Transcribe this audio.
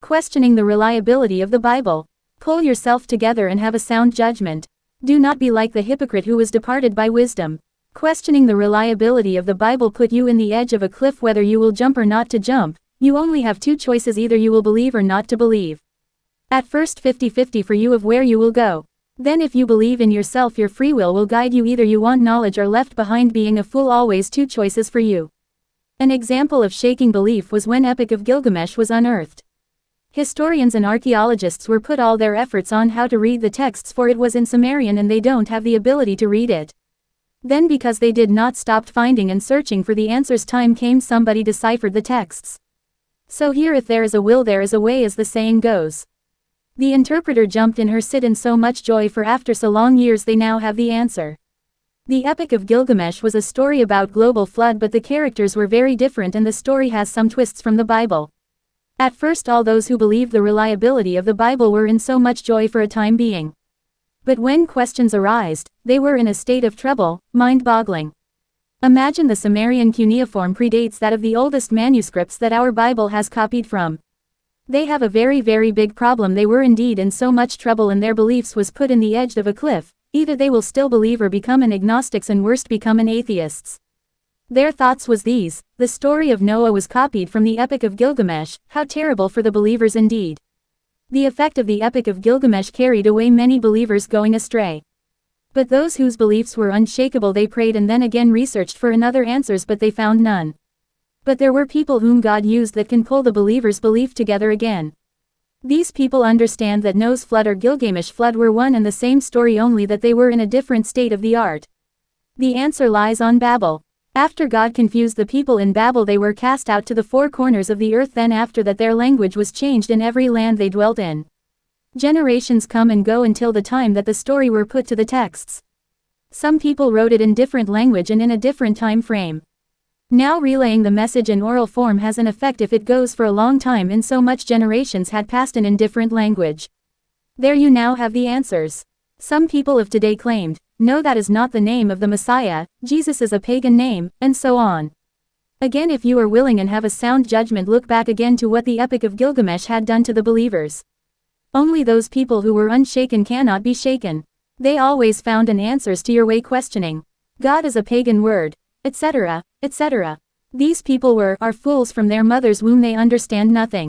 Questioning the reliability of the Bible. Pull yourself together and have a sound judgment. Do not be like the hypocrite who was departed by wisdom. Questioning the reliability of the Bible put you in the edge of a cliff whether you will jump or not to jump. You only have two choices, either you will believe or not to believe. At first 50-50 for you of where you will go. Then if you believe in yourself your free will guide you, either you want knowledge or left behind being a fool, always two choices for you. An example of shaking belief was when Epic of Gilgamesh was unearthed. Historians and archaeologists were put all their efforts on how to read the texts, for it was in Sumerian and they don't have the ability to read it. Then because they did not stop finding and searching for the answers, time came somebody deciphered the texts. So here, if there is a will there is a way, as the saying goes. The interpreter jumped in her seat in so much joy, for after so long years they now have the answer. The Epic of Gilgamesh was a story about global flood, but the characters were very different and the story has some twists from the Bible. At first all those who believed the reliability of the Bible were in so much joy for a time being. But when questions arised, they were in a state of trouble, mind-boggling. Imagine the Sumerian cuneiform predates that of the oldest manuscripts that our Bible has copied from. They have a very big problem. They were indeed in so much trouble and their beliefs was put in the edge of a cliff. Either they will still believe or become an agnostics and worst become an atheists. Their thoughts was these: the story of Noah was copied from the Epic of Gilgamesh. How terrible for the believers indeed. The effect of the Epic of Gilgamesh carried away many believers going astray. But those whose beliefs were unshakable, they prayed and then again researched for another answers, but they found none. But there were people whom God used that can pull the believers' belief together again. These people understand that Noah's flood or Gilgamesh flood were one and the same story, only that they were in a different state of the art. The answer lies on Babel. After God confused the people in Babel, they were cast out to the four corners of the earth. Then after that their language was changed in every land they dwelt in. Generations come and go until the time that the story were put to the texts. Some people wrote it in different language and in a different time frame. Now relaying the message in oral form has an effect if it goes for a long time, in so much generations had passed and in different language. There you now have the answers. Some people of today claimed, no, that is not the name of the Messiah, Jesus is a pagan name, and so on. Again, if you are willing and have a sound judgment, look back again to what the Epic of Gilgamesh had done to the believers. Only those people who were unshaken cannot be shaken. They always found an answers to your way questioning. God is a pagan word, etc., etc. These people are fools from their mother's womb, they understand nothing.